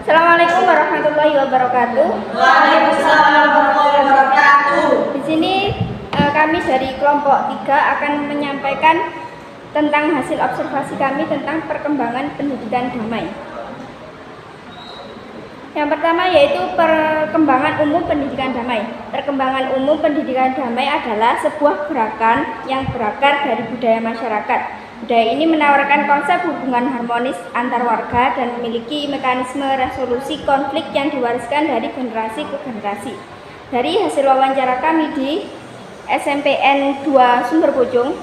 Assalamualaikum warahmatullahi wabarakatuh. Waalaikumsalam warahmatullahi wabarakatuh. Di sini kami dari kelompok 3 akan menyampaikan tentang hasil observasi kami tentang perkembangan pendidikan damai. Yang pertama yaitu perkembangan umum pendidikan damai. Perkembangan umum pendidikan damai adalah sebuah gerakan yang berakar dari budaya masyarakat. Budaya ini menawarkan konsep hubungan harmonis antar warga dan memiliki mekanisme resolusi konflik yang diwariskan dari generasi ke generasi. Dari hasil wawancara kami di SMPN 2 Sumber Pucung,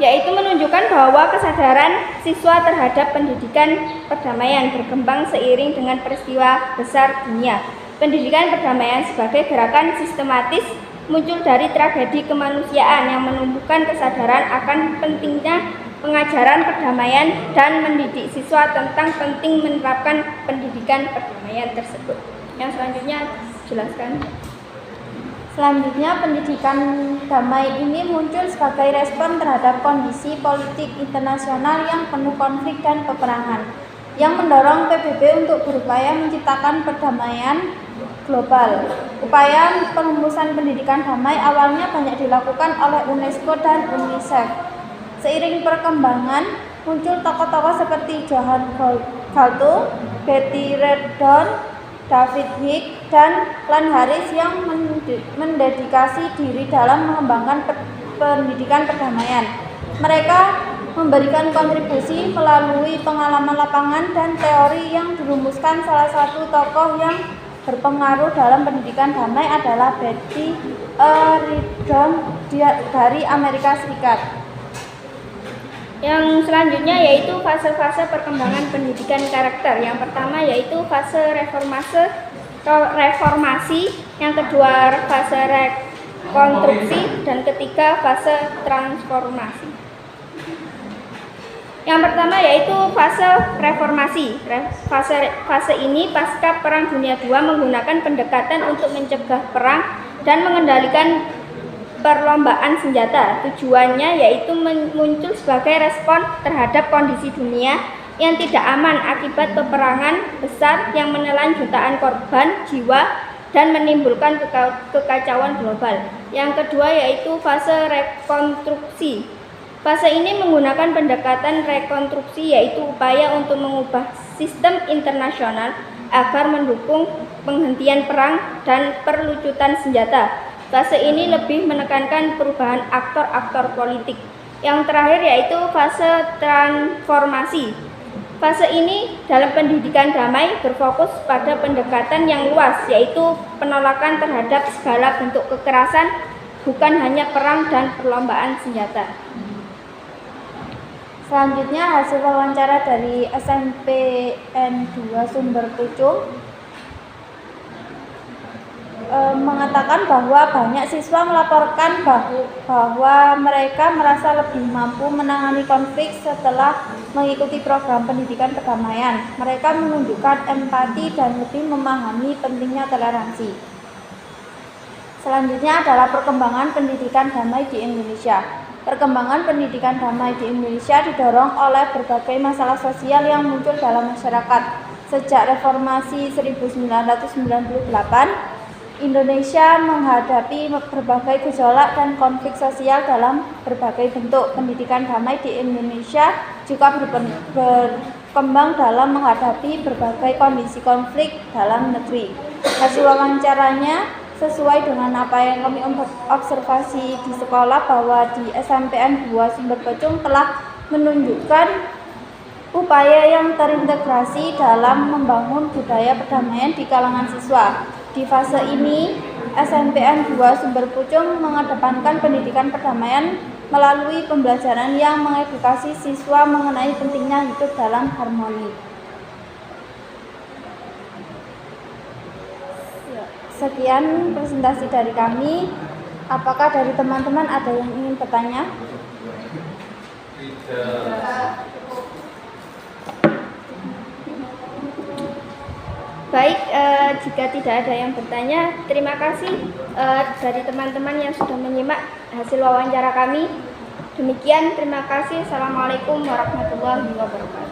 yaitu menunjukkan bahwa kesadaran siswa terhadap pendidikan perdamaian berkembang seiring dengan peristiwa besar dunia. Pendidikan perdamaian sebagai gerakan sistematis muncul dari tragedi kemanusiaan yang menumbuhkan kesadaran akan pentingnya pengajaran perdamaian dan mendidik siswa tentang penting menerapkan pendidikan perdamaian tersebut. Yang selanjutnya jelaskan. Selanjutnya, pendidikan damai ini muncul sebagai respon terhadap kondisi politik internasional yang penuh konflik dan peperangan, yang mendorong PBB untuk berupaya menciptakan perdamaian global. Upaya perumusan pendidikan damai awalnya banyak dilakukan oleh UNESCO dan UNICEF. Seiring perkembangan, muncul tokoh-tokoh seperti Johan Galtung, Betty Redon, David Hicks, dan Glenn Harris yang mendedikasi diri dalam mengembangkan pendidikan perdamaian. Mereka memberikan kontribusi melalui pengalaman lapangan dan teori yang dirumuskan. Salah satu tokoh yang berpengaruh dalam pendidikan damai adalah Betty Redon dari Amerika Serikat. Yang selanjutnya yaitu fase-fase perkembangan pendidikan karakter. Yang pertama yaitu fase reformasi, yang kedua fase rekonstruksi, dan ketiga fase transformasi. Yang pertama yaitu fase reformasi. Fase ini pasca Perang Dunia II menggunakan pendekatan untuk mencegah perang dan mengendalikan perlombaan senjata. Tujuannya yaitu muncul sebagai respon terhadap kondisi dunia yang tidak aman akibat peperangan besar yang menelan jutaan korban jiwa dan menimbulkan kekacauan global. Yang kedua yaitu fase rekonstruksi. Fase ini menggunakan pendekatan rekonstruksi, yaitu upaya untuk mengubah sistem internasional agar mendukung penghentian perang dan perlucutan senjata. Fase ini lebih menekankan perubahan aktor-aktor politik. Yang terakhir yaitu fase transformasi. Fase ini dalam pendidikan damai berfokus pada pendekatan yang luas, yaitu penolakan terhadap segala bentuk kekerasan, bukan hanya perang dan perlombaan senjata. Selanjutnya hasil wawancara dari SMPN 2 Sumber Pucung mengatakan bahwa banyak siswa melaporkan bahwa mereka merasa lebih mampu menangani konflik setelah mengikuti program pendidikan perdamaian. Mereka menunjukkan empati dan lebih memahami pentingnya toleransi. Selanjutnya adalah perkembangan pendidikan damai di Indonesia. Perkembangan pendidikan damai di Indonesia didorong oleh berbagai masalah sosial yang muncul dalam masyarakat. Sejak reformasi 1998, Indonesia menghadapi berbagai gejolak dan konflik sosial dalam berbagai bentuk. Pendidikan damai di Indonesia juga berkembang dalam menghadapi berbagai kondisi konflik dalam negeri. Hasil wawancaranya sesuai dengan apa yang kami observasi di sekolah, bahwa di SMPN 2 Sumber Pucung telah menunjukkan upaya yang terintegrasi dalam membangun budaya perdamaian di kalangan siswa. Di fase ini, SMPN 2 Sumber Pucung mengedepankan pendidikan perdamaian melalui pembelajaran yang mengedukasi siswa mengenai pentingnya hidup dalam harmoni. Sekian presentasi dari kami. Apakah dari teman-teman ada yang ingin bertanya? Baik, jika tidak ada yang bertanya, terima kasih dari teman-teman yang sudah menyimak hasil wawancara kami. Demikian, terima kasih. Assalamualaikum warahmatullahi wabarakatuh.